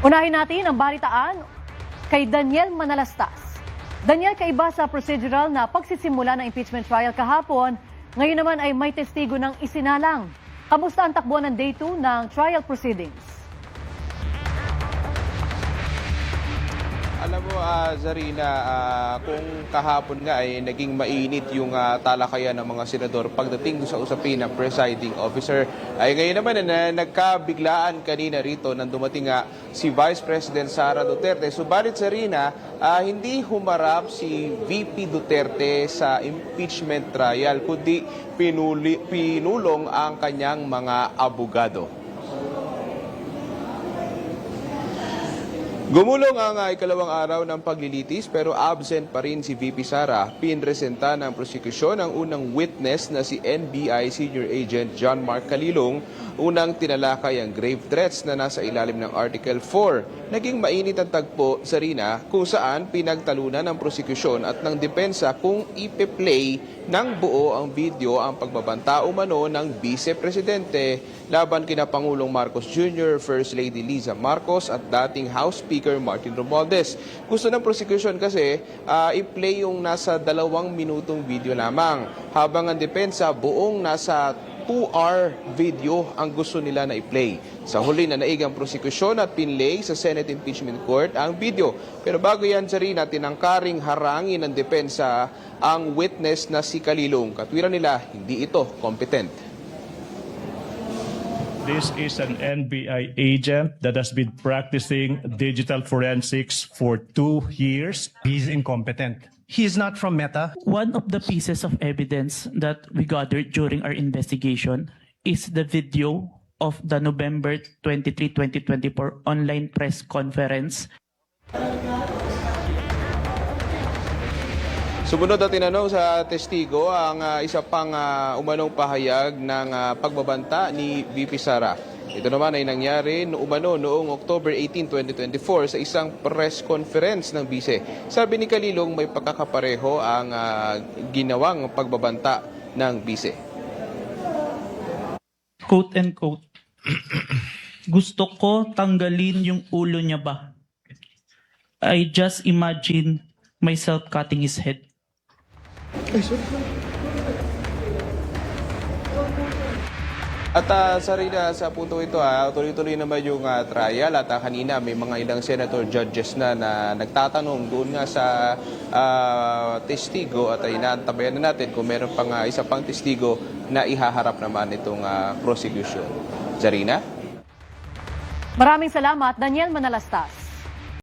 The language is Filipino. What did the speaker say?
Unahin natin ang balitaan kay Daniel Manalastas. Daniel, kaiba sa procedural na pagsisimula ng impeachment trial kahapon, ngayon naman ay may testigo ng isinalang. Kamusta ang takbo ng day 2 ng trial proceedings? Alam mo, Zarina, kung kahapon nga ay naging mainit yung talakayan ng mga senador pagdating sa usapin ng presiding officer, ay ngayon naman nagkabiglaan kanina rito nang dumating nga si Vice President Sara Duterte. Subalit, Zarina, hindi humarap si VP Duterte sa impeachment trial, kundi pinulong ang kanyang mga abogado. Gumulong ang ikalawang araw ng paglilitis pero absent pa rin si VP Sara. Pinresenta ng prosekusyon ang unang witness na si NBI Senior Agent John Mark Calilong. Unang tinalakay ang grave threats na nasa ilalim ng Article 4. Naging mainit ang tagpo, Zarina, kung saan pinagtalunan ng prosekusyon at ng depensa kung ipe-play ng buo ang video ang pagbabanta umano ng Vice Presidente laban kina Pangulong Marcos Jr., First Lady Liza Marcos at dating House Speaker Martin Romualdez. Gusto ng prosecution kasi i-play yung nasa 2 minutong video lamang, habang ang depensa buong nasa 2-hour video ang gusto nila na i-play. Sa huli na naig ang prosekusyon at pinlay sa Senate Impeachment Court ang video. Pero bago yan, Zarina, tinangkaring harangin ng depensa ang witness na si Calilong. Katwiran nila, hindi ito competent. This is an NBI agent that has been practicing digital forensics for 2 years. He's incompetent. He's not from Meta. One of the pieces of evidence that we gathered during our investigation is the video of the November 23, 2024 online press conference. Sumunod na tinanong sa testigo ang isa pang umanong pahayag ng pagbabanta ni VP Sara. Ito naman ay nangyari noong October 18, 2024 sa isang press conference ng Vice. Sabi ni Calilong may pagkakapareho ang ginawang pagbabanta ng Vice. Quote and quote, gusto ko tanggalin yung ulo niya ba? I just imagine myself cutting his head. At Sarina, sa punto ito, tuloy-tuloy naman yung trial at kanina may mga ilang senator judges na nagtatanong doon nga sa testigo at inaantabayan na natin kung meron pang isa pang testigo na ihaharap naman itong prosecution. Zarina? Maraming salamat, Daniel Manalastas.